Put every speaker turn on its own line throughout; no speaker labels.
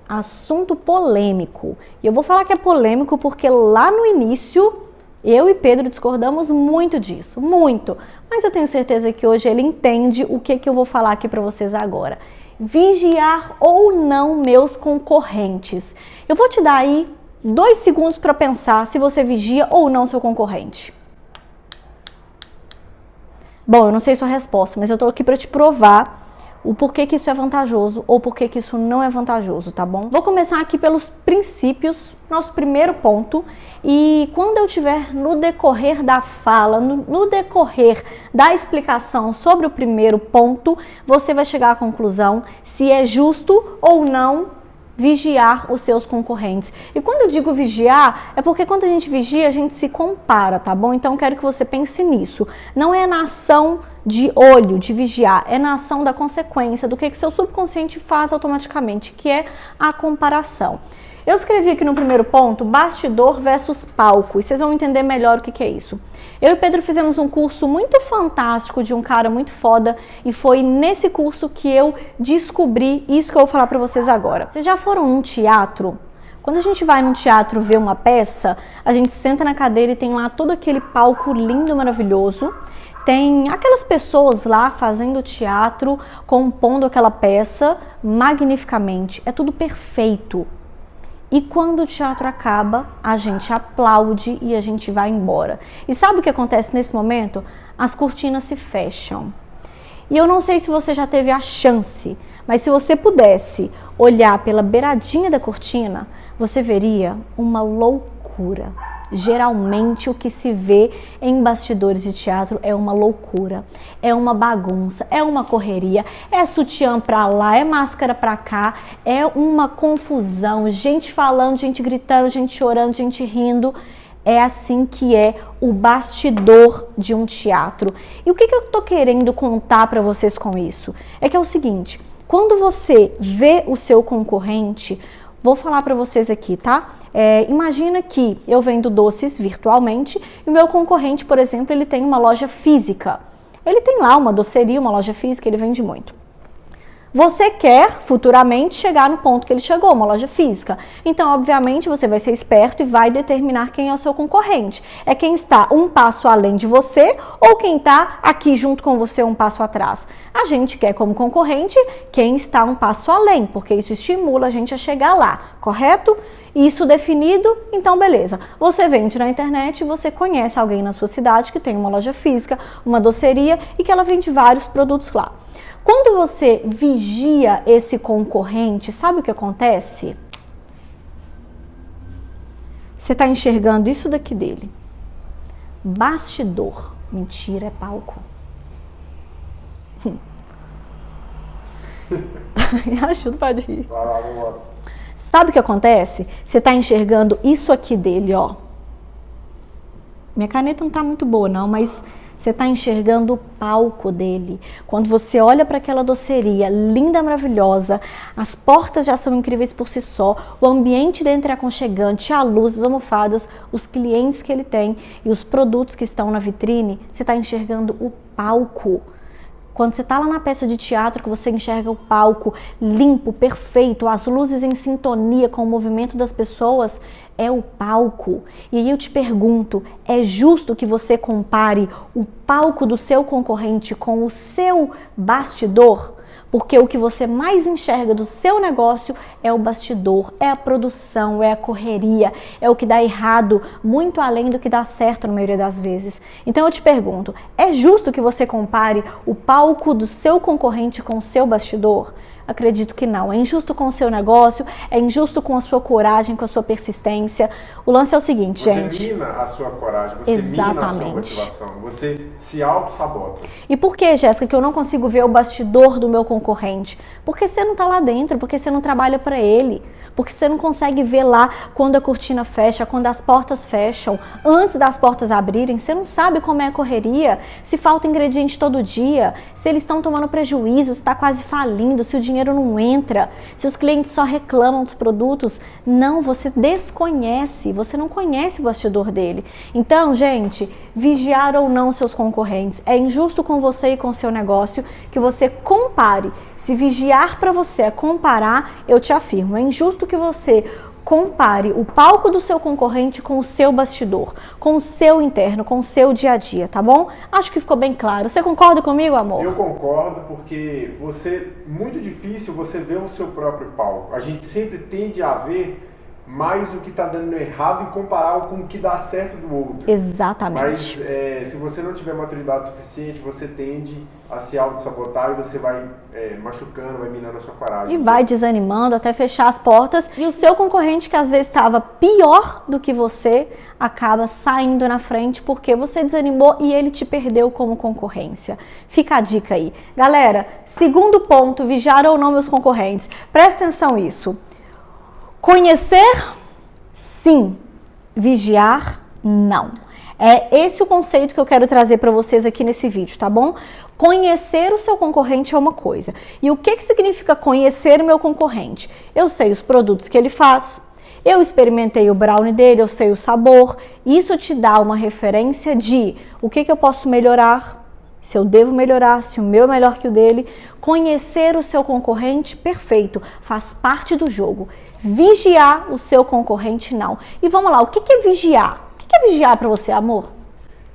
assunto polêmico. E eu vou falar que é polêmico porque lá no início eu e Pedro discordamos muito disso, muito. Mas eu tenho certeza que hoje ele entende o que eu vou falar aqui para vocês agora. Vigiar ou não meus concorrentes. Eu vou te dar aí 2 segundos para pensar se você vigia ou não seu concorrente. Bom, eu não sei sua resposta, mas eu tô aqui para te provar o porquê que isso é vantajoso ou porquê que isso não é vantajoso, tá bom? Vou começar aqui pelos princípios, nosso primeiro ponto, e quando eu tiver no decorrer da fala, no decorrer da explicação sobre o primeiro ponto, você vai chegar à conclusão se é justo ou não vigiar os seus concorrentes. E quando eu digo vigiar, é porque quando a gente vigia, a gente se compara, tá bom? Então eu quero que você pense nisso. Não é na ação de olho, de vigiar, é na ação da consequência, do que seu subconsciente faz automaticamente, que é a comparação. Eu escrevi aqui no primeiro ponto, bastidor versus palco, e vocês vão entender melhor o que é isso. Eu e Pedro fizemos um curso muito fantástico de um cara muito foda, e foi nesse curso que eu descobri isso que eu vou falar pra vocês agora. Vocês já foram num teatro? Quando a gente vai num teatro ver uma peça, a gente senta na cadeira e tem lá todo aquele palco lindo, maravilhoso. Tem aquelas pessoas lá fazendo teatro, compondo aquela peça magnificamente. É tudo perfeito. E quando o teatro acaba, a gente aplaude e a gente vai embora. E sabe o que acontece nesse momento? As cortinas se fecham. E eu não sei se você já teve a chance, mas se você pudesse olhar pela beiradinha da cortina, você veria uma loucura. Geralmente o que se vê em bastidores de teatro é uma loucura, é uma bagunça, é uma correria, é sutiã pra lá, é máscara pra cá, é uma confusão, gente falando, gente gritando, gente chorando, gente rindo. É assim que é o bastidor de um teatro. E o que eu tô querendo contar pra vocês com isso? É que é o seguinte, quando você vê o seu concorrente, vou falar para vocês aqui, tá? Imagina que eu vendo doces virtualmente e o meu concorrente, por exemplo, ele tem uma loja física. Ele tem lá uma doceria, uma loja física, ele vende muito. Você quer futuramente chegar no ponto que ele chegou, uma loja física. Então, obviamente, você vai ser esperto e vai determinar quem é o seu concorrente. É quem está um passo além de você ou quem está aqui junto com você um passo atrás. A gente quer como concorrente quem está um passo além, porque isso estimula a gente a chegar lá, correto? Isso definido, então beleza. Você vende na internet e você conhece alguém na sua cidade que tem uma loja física, uma doceria e que ela vende vários produtos lá. Quando você vigia esse concorrente, sabe o que acontece? Você está enxergando isso daqui dele. Bastidor. Mentira, é palco. Me ajuda para rir. Sabe o que acontece? Você está enxergando isso aqui dele, ó. Minha caneta não está muito boa não, mas você está enxergando o palco dele. Quando você olha para aquela doceria linda, maravilhosa, as portas já são incríveis por si só, o ambiente dentro é aconchegante, a luz, as almofadas, os clientes que ele tem e os produtos que estão na vitrine, você está enxergando o palco. Quando você está lá na peça de teatro, que você enxerga o palco limpo, perfeito, as luzes em sintonia com o movimento das pessoas, é o palco. E aí eu te pergunto, é justo que você compare o palco do seu concorrente com o seu bastidor? Porque o que você mais enxerga do seu negócio é o bastidor, é a produção, é a correria, é o que dá errado, muito além do que dá certo na maioria das vezes. Então eu te pergunto, é justo que você compare o palco do seu concorrente com o seu bastidor? Acredito que não. É injusto com o seu negócio, é injusto com a sua coragem, com a sua persistência. O lance é o seguinte, gente.
Você mina a sua coragem, você mina a sua motivação, você se auto-sabota.
E por que, Jéssica, que eu não consigo ver o bastidor do meu concorrente? Porque você não está lá dentro, porque você não trabalha para ele. Porque você não consegue ver lá quando a cortina fecha, quando as portas fecham, antes das portas abrirem, você não sabe como é a correria, se falta ingrediente todo dia, se eles estão tomando prejuízo, se está quase falindo, se o dinheiro dinheiro não entra, se os clientes só reclamam dos produtos. Não, você desconhece, você não conhece o bastidor dele. Então, gente, vigiar ou não seus concorrentes. É injusto com você e com o seu negócio que você compare. Se vigiar para você é comparar, eu te afirmo, é injusto que você compare o palco do seu concorrente com o seu bastidor, com o seu interno, com o seu dia a dia, tá bom? Acho que ficou bem claro. Você concorda comigo, amor?
Eu concordo, porque muito difícil você ver o seu próprio palco. A gente sempre tende a ver mais o que está dando errado e comparar com o que dá certo do outro.
Exatamente.
Mas se você não tiver maturidade suficiente, você tende a se auto-sabotar e você vai machucando, vai minando a sua coragem.
E vai desanimando até fechar as portas. E o seu concorrente, que às vezes estava pior do que você, acaba saindo na frente porque você desanimou e ele te perdeu como concorrência. Fica a dica aí. Galera, segundo ponto, vigiar ou não meus concorrentes. Presta atenção nisso. Conhecer, sim. Vigiar, não. É esse o conceito que eu quero trazer para vocês aqui nesse vídeo, tá bom? Conhecer o seu concorrente é uma coisa. E o que significa conhecer o meu concorrente? Eu sei os produtos que ele faz, eu experimentei o brownie dele, eu sei o sabor. Isso te dá uma referência de o que eu posso melhorar, se eu devo melhorar, se o meu é melhor que o dele. Conhecer o seu concorrente, perfeito, faz parte do jogo. Vigiar o seu concorrente, não. E vamos lá, o que é vigiar? O que é vigiar para você, amor?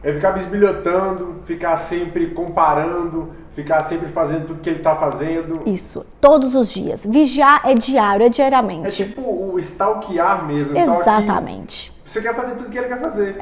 É ficar bisbilhotando, ficar sempre comparando, ficar sempre fazendo tudo que ele está fazendo.
Isso, todos os dias. Vigiar é diário, é diariamente.
É tipo o stalkear mesmo.
Exatamente.
Você quer fazer tudo que ele quer fazer.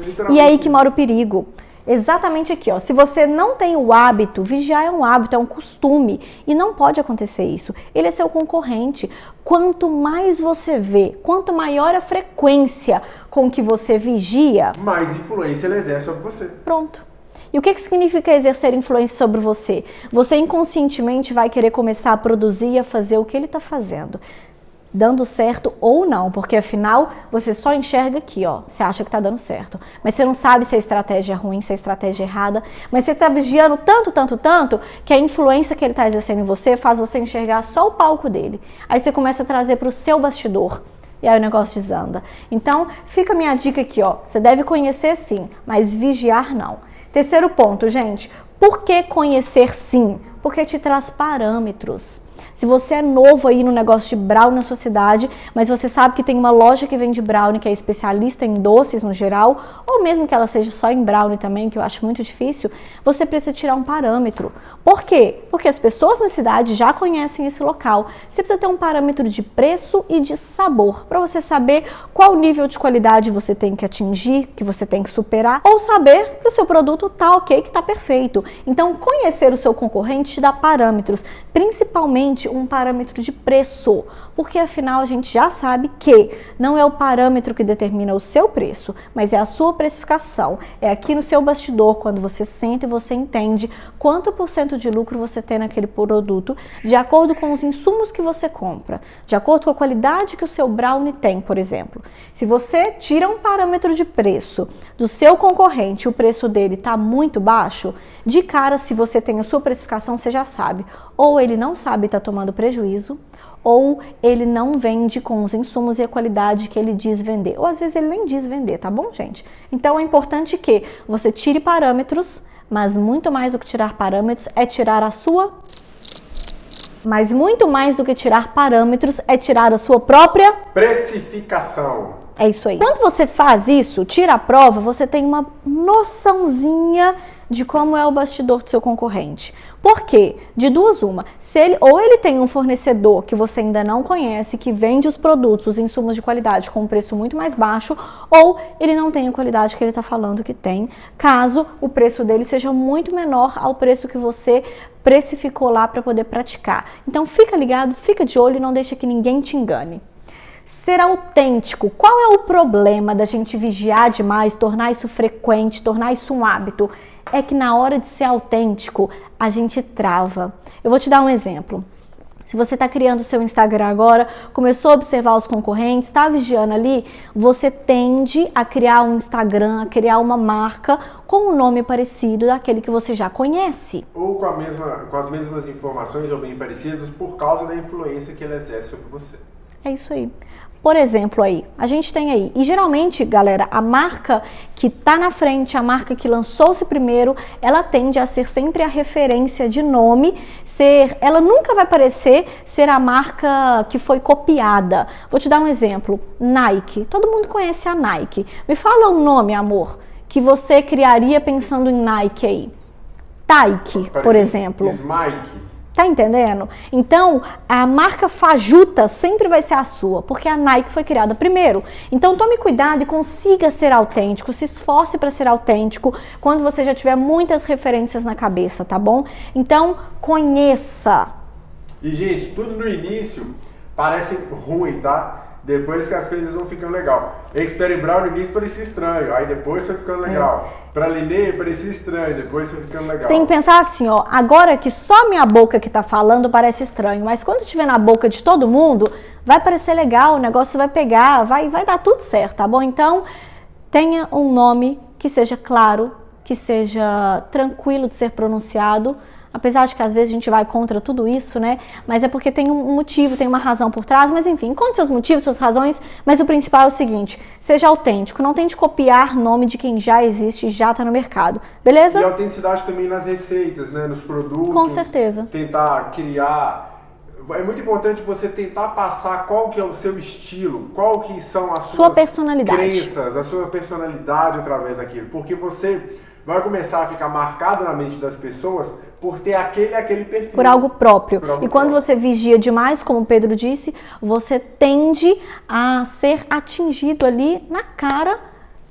Literalmente. E aí que mora o perigo. Exatamente aqui, ó. Se você não tem o hábito, vigiar é um hábito, é um costume e não pode acontecer isso. Ele é seu concorrente. Quanto mais você vê, quanto maior a frequência com que você vigia,
mais influência ele exerce sobre você.
Pronto. E o que significa exercer influência sobre você? Você inconscientemente vai querer começar a produzir e a fazer o que ele está fazendo. Dando certo ou não, porque afinal você só enxerga aqui, ó, você acha que tá dando certo, mas você não sabe se a estratégia é ruim, se a estratégia é errada, mas você tá vigiando tanto, que a influência que ele tá exercendo em você faz você enxergar só o palco dele. Aí você começa a trazer para o seu bastidor, e aí o negócio desanda. Então, fica a minha dica aqui, ó, você deve conhecer sim, mas vigiar não. Terceiro ponto, gente, por que conhecer sim? Porque te traz parâmetros. Se você é novo aí no negócio de brownie na sua cidade, mas você sabe que tem uma loja que vende brownie, que é especialista em doces no geral, ou mesmo que ela seja só em brownie também, que eu acho muito difícil, você precisa tirar um parâmetro. Por quê? Porque as pessoas na cidade já conhecem esse local. Você precisa ter um parâmetro de preço e de sabor, para você saber qual nível de qualidade você tem que atingir, que você tem que superar, ou saber que o seu produto tá ok, que tá perfeito. Então, conhecer o seu concorrente te dá parâmetros, principalmente um parâmetro de preço, porque afinal a gente já sabe que não é o parâmetro que determina o seu preço, mas é a sua precificação, é aqui no seu bastidor, quando você senta e você entende quanto % de lucro você tem naquele produto, de acordo com os insumos que você compra, de acordo com a qualidade que o seu brownie tem, por exemplo. Se você tira um parâmetro de preço do seu concorrente, o preço dele está muito baixo, de cara, se você tem a sua precificação, você já sabe, ou ele não sabe, está tomando prejuízo, ou ele não vende com os insumos e a qualidade que ele diz vender, ou às vezes ele nem diz vender, tá bom, gente? Então é importante que você tire parâmetros, mas muito mais do que tirar parâmetros é tirar a sua... Mas muito mais do que tirar parâmetros é tirar a sua própria...
precificação.
É isso aí. Quando você faz isso, tira a prova, você tem uma noçãozinha de como é o bastidor do seu concorrente. Por quê? De duas uma. Se ele, ou ele tem um fornecedor que você ainda não conhece, que vende os produtos, os insumos de qualidade com um preço muito mais baixo, ou ele não tem a qualidade que ele está falando que tem, caso o preço dele seja muito menor ao preço que você precificou lá para poder praticar. Então fica ligado, fica de olho e não deixa que ninguém te engane. Ser autêntico. Qual é o problema da gente vigiar demais, tornar isso frequente, tornar isso um hábito? É que na hora de ser autêntico, a gente trava. Eu vou te dar um exemplo. Se você está criando o seu Instagram agora, começou a observar os concorrentes, está vigiando ali, você tende a criar um Instagram, a criar uma marca com um nome parecido daquele que você já conhece.
Ou com as mesmas informações ou bem parecidas por causa da influência que ele exerce sobre você.
É isso aí. Por exemplo, aí, a gente tem aí, e geralmente, galera, a marca que está na frente, a marca que lançou-se primeiro, ela tende a ser sempre a referência de nome, ela nunca vai parecer ser a marca que foi copiada. Vou te dar um exemplo, Nike, todo mundo conhece a Nike. Me fala um nome, amor, que você criaria pensando em Nike aí. Taiki, por exemplo.
Smike.
Tá entendendo? Então, a marca fajuta sempre vai ser a sua, porque a Nike foi criada primeiro. Então, tome cuidado e consiga ser autêntico, se esforce para ser autêntico quando você já tiver muitas referências na cabeça, tá bom? Então, conheça.
E, gente, tudo no início parece ruim, tá? Depois que as coisas vão ficando legal. Expert Brown no início parecia estranho, aí depois foi ficando legal. Pralinê parecia estranho, depois foi ficando legal.
Você tem que pensar assim, ó, agora que só minha boca que tá falando parece estranho, mas quando estiver na boca de todo mundo, vai parecer legal, o negócio vai pegar, vai dar tudo certo, tá bom? Então, tenha um nome que seja claro, que seja tranquilo de ser pronunciado, apesar de que às vezes a gente vai contra tudo isso, né? Mas é porque tem um motivo, tem uma razão por trás, mas enfim, encontre seus motivos, suas razões, mas o principal é o seguinte, seja autêntico, não tente copiar nome de quem já existe e já está no mercado, beleza?
E autenticidade também nas receitas, né? Nos produtos.
Com certeza.
Tentar criar... É muito importante você tentar passar qual que é o seu estilo, qual que são as suas
personalidade.
Crenças, a sua personalidade através daquilo, porque você vai começar a ficar marcado na mente das pessoas por ter aquele perfil.
Por algo próprio. E quando você vigia demais, como o Pedro disse, você tende a ser atingido ali na cara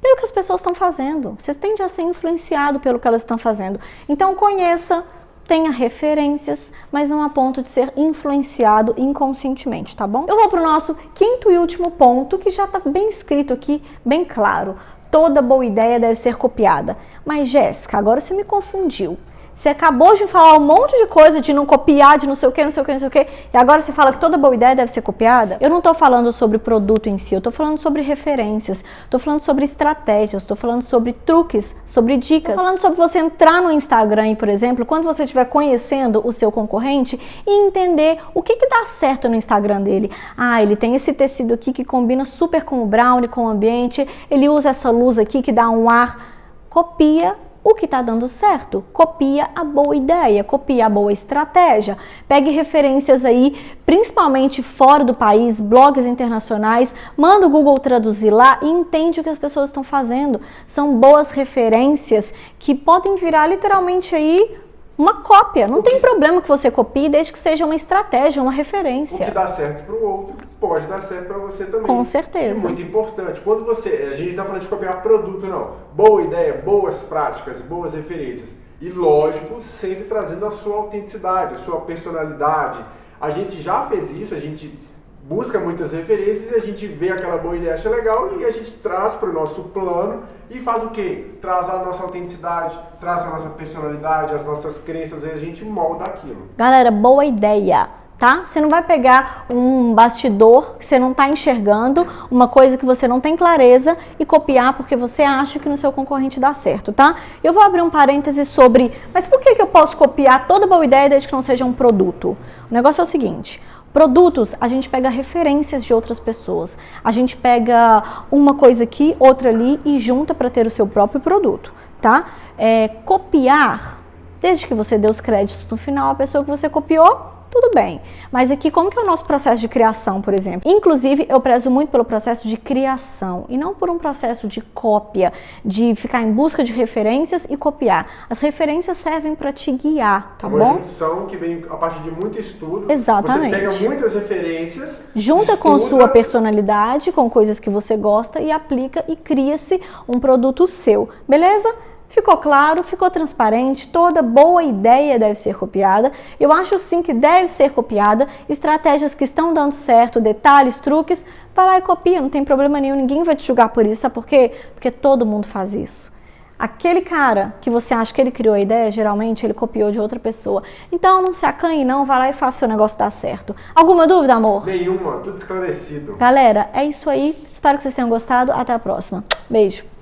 pelo que as pessoas estão fazendo. Você tende a ser influenciado pelo que elas estão fazendo. Então conheça, tenha referências, mas não a ponto de ser influenciado inconscientemente, tá bom? Eu vou para o nosso quinto e último ponto, que já está bem escrito aqui, bem claro. Toda boa ideia deve ser copiada. Mas, Jéssica, agora você me confundiu. Você acabou de falar um monte de coisa de não copiar, de não sei o que, não sei o que, não sei o que, e agora você fala que toda boa ideia deve ser copiada? Eu não estou falando sobre produto em si, eu estou falando sobre referências, estou falando sobre estratégias, estou falando sobre truques, sobre dicas. Estou falando sobre você entrar no Instagram, por exemplo, quando você estiver conhecendo o seu concorrente e entender o que dá certo no Instagram dele. Ah, ele tem esse tecido aqui que combina super com o brownie, com o ambiente, ele usa essa luz aqui que dá um ar. Copia o que está dando certo, copia a boa ideia, copia a boa estratégia, pegue referências aí, principalmente fora do país, blogs internacionais, manda o Google traduzir lá e entende o que as pessoas estão fazendo. São boas referências que podem virar literalmente aí uma cópia. Não tem problema que você copie, desde que seja uma estratégia, uma referência.
O que dá certo para o outro pode dar certo para você também.
Com certeza.
É muito importante. Quando a gente está falando de copiar produto, não. Boa ideia, boas práticas, boas referências. E lógico, sempre trazendo a sua autenticidade, a sua personalidade. A gente já fez isso, a gente busca muitas referências e a gente vê aquela boa ideia, acha legal e a gente traz para o nosso plano e faz o quê? Traz a nossa autenticidade, traz a nossa personalidade, as nossas crenças e a gente molda aquilo.
Galera, boa ideia, tá? Você não vai pegar um bastidor que você não está enxergando, uma coisa que você não tem clareza e copiar porque você acha que no seu concorrente dá certo, tá? Eu vou abrir um parêntese sobre, mas por que eu posso copiar toda boa ideia desde que não seja um produto? O negócio é o seguinte... Produtos, a gente pega referências de outras pessoas. A gente pega uma coisa aqui, outra ali e junta para ter o seu próprio produto, tá? Copiar, desde que você dê os créditos no final, a pessoa que você copiou, tudo bem. Mas aqui, como que é o nosso processo de criação, por exemplo? Inclusive, eu prezo muito pelo processo de criação e não por um processo de cópia, de ficar em busca de referências e copiar. As referências servem para te guiar, tá bom?
Uma junção que vem a partir de muito estudo.
Exatamente.
Você pega muitas referências,
junta com sua personalidade, com coisas que você gosta e aplica e cria-se um produto seu, beleza? Ficou claro, ficou transparente, toda boa ideia deve ser copiada. Eu acho sim que deve ser copiada. Estratégias que estão dando certo, detalhes, truques, vai lá e copia, não tem problema nenhum, ninguém vai te julgar por isso. Sabe por quê? Porque todo mundo faz isso. Aquele cara que você acha que ele criou a ideia, geralmente ele copiou de outra pessoa. Então não se acanhe não, vai lá e faça seu negócio dar certo. Alguma dúvida, amor?
Nenhuma, tudo esclarecido.
Galera, é isso aí. Espero que vocês tenham gostado. Até a próxima. Beijo.